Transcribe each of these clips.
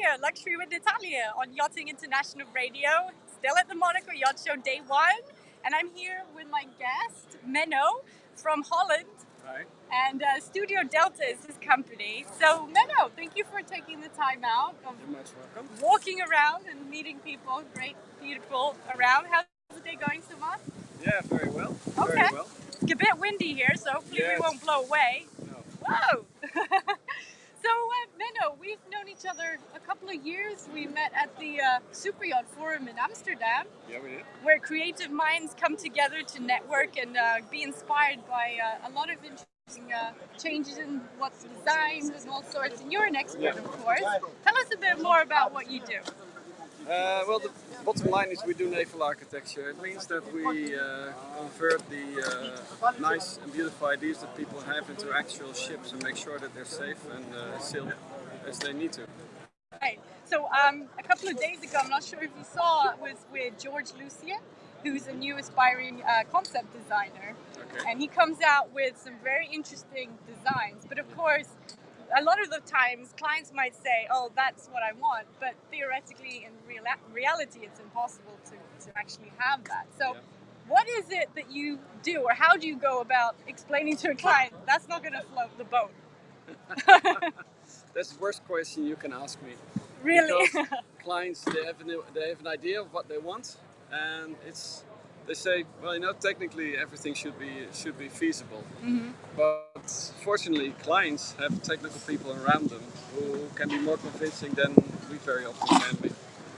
here, Luxury with Natalia on Yachting International Radio, still at the Monaco Yacht Show Day 1. And I'm here with my guest, Menno, from Holland. Hi. And Studio Delta is his company. So, Menno, thank you for taking the time out of You're most welcome. walking around and meeting people, great, beautiful around. How's the day going so far? Yeah, very well. Okay. Very well. It's a bit windy here, so hopefully we Yes. won't blow away. No. Whoa! So, Menno, we've known each other a couple of years. We met at the Super Yacht Forum in Amsterdam, Yeah, we did. where creative minds come together to network and be inspired by a lot of interesting changes in what's designed and all sorts. And you're an expert, of course. Tell us a bit more about what you do. Well, the bottom line is we do naval architecture. It means that we convert the nice and beautiful ideas that people have into actual ships and make sure that they're safe and sail as they need to. Right. So a couple of days ago, I'm not sure if you saw, it was with George Lucien, who's a new aspiring concept designer. Okay. And he comes out with some very interesting designs. But of course, a lot of the times clients might say, oh, that's what I want. But theoretically, in reality, it's impossible to actually have that. So what is it that you do, or how do you go about explaining to a client that's not going to float the boat? That's the worst question you can ask me. Really? Because clients, they have an idea of what they want, and they say, well, technically everything should be feasible. Mm-hmm. But fortunately, clients have technical people around them who can be more convincing than we very often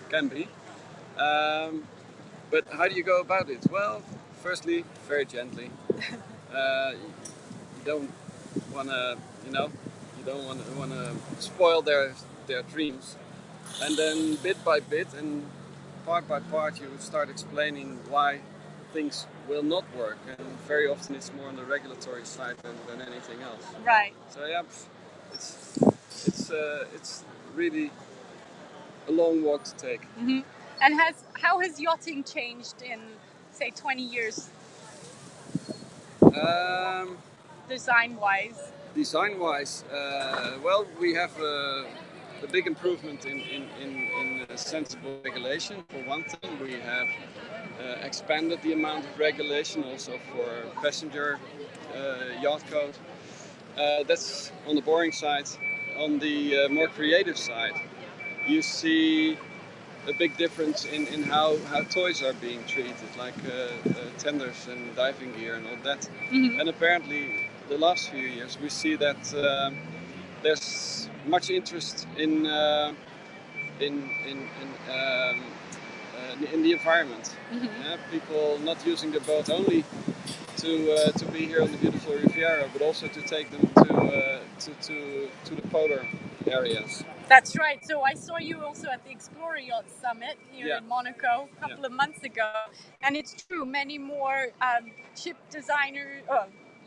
can be. But how do you go about it? Well, firstly, very gently. You don't want to, you don't want to spoil their dreams. And then bit by bit and part by part, you start explaining why things will not work, and very often it's more on the regulatory side than anything else. Right. So yeah, it's really a long walk to take. Mm-hmm. And how has yachting changed in, say, 20 years? Design-wise. Design-wise, well, we have a big improvement in sensible regulation. For one thing, we have expanded the amount of regulation also for passenger yacht code. That's on the boring side. On the more creative side, you see a big difference in how toys are being treated, like tenders and diving gear and all that. Mm-hmm. And apparently, the last few years, we see that there's much interest in the environment. Mm-hmm. People not using the boat only to be here on the beautiful Riviera, but also to take them to the polar areas. That's right. So I saw you also at the Explorer Yacht Summit here in Monaco a couple of months ago. And it's true, many more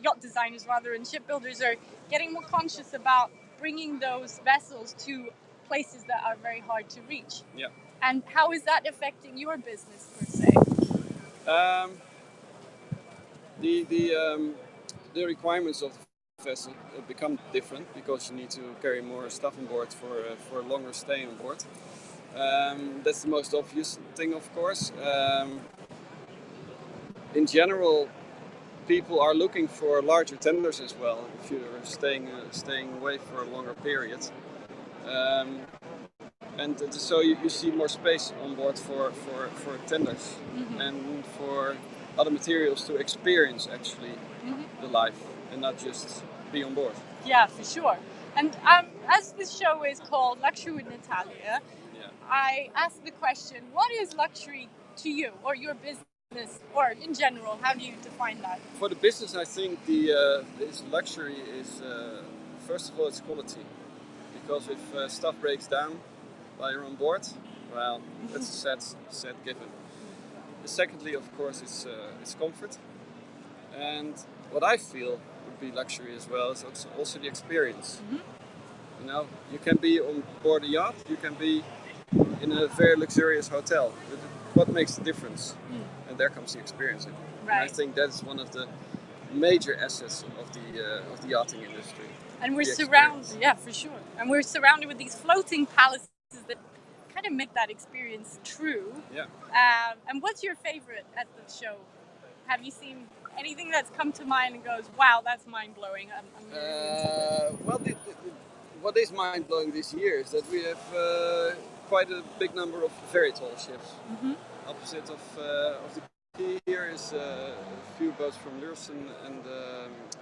yacht designers rather, and shipbuilders are getting more conscious about bringing those vessels to places that are very hard to reach. Yeah. And how is that affecting your business, per se? The requirements of the vessel become different because you need to carry more stuff on board for a longer stay on board. That's the most obvious thing, of course. In general, people are looking for larger tenders as well if you're staying away for a longer period. And so you see more space on board for tenders, mm-hmm. and for other materials to experience actually the life and not just be on board. Yeah, for sure. And as this show is called Luxury with Natalia, I asked the question, what is luxury to you or your business, or in general, how do you define that? For the business, I think this luxury is, first of all, it's quality. Because if stuff breaks down while you're on board, well, that's a sad given. Secondly, of course, it's comfort. And what I feel would be luxury as well is also the experience. Mm-hmm. You can be on board a yacht, you can be in a very luxurious hotel. But what makes the difference? And there comes the experience in. Right. And I think that's one of the major assets of the yachting industry. And we're surrounded, for sure. And we're surrounded with these floating palaces that kind of make that experience true. Yeah. And what's your favorite at the show? Have you seen anything that's come to mind and goes, wow, that's mind-blowing? I'm really into it. Well, what is mind-blowing this year is that we have quite a big number of very tall ships. Opposite of the quay here is a few boats from Lursen and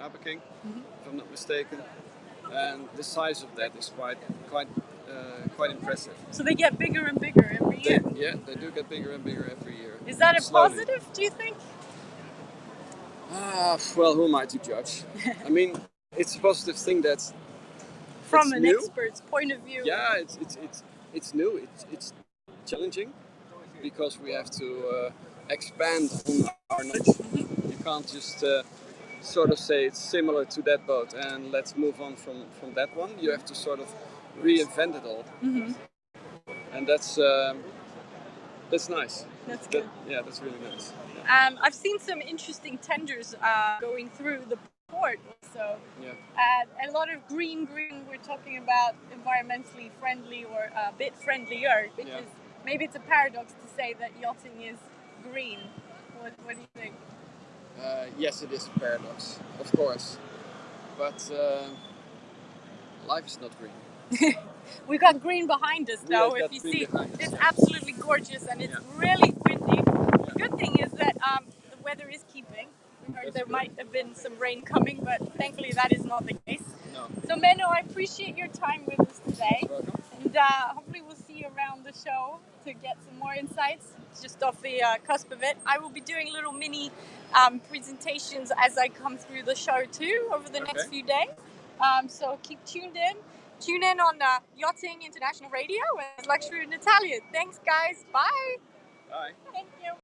Abeking, if I'm not mistaken. And the size of that is quite impressive. So they get bigger and bigger every year? They do get bigger and bigger every year. Is that a slowly. positive, do you think? Well, who am I to judge? I mean, it's a positive thing that from an new. expert's point of view. Yeah, it's new. It's challenging because we have to expand on our knowledge. You can't just sort of say it's similar to that boat and let's move on from that one. You have to sort of reinvent it all, and that's nice. That's good. That's really nice. I've seen some interesting tenders going through the port also. Yeah. A lot of green. We're talking about environmentally friendly or a bit friendlier, which is maybe it's a paradox to say that yachting is green. What do you think? Yes, it is a paradox, of course, but life is not green. We've got green behind us though. If you see, it's absolutely gorgeous and it's really windy. The good thing is that the weather is keeping. We heard there might have been some rain coming, but thankfully that is not the case. No. So Menno, I appreciate your time with us today. Welcome. And hopefully we'll see you around the show to get some more insights. It's just off the cusp of it. I will be doing little mini presentations as I come through the show too over the next few days. So keep tuned in. Tune in on Yachting International Radio with Luxury Natalia. Thanks, guys. Bye. Bye. Thank you.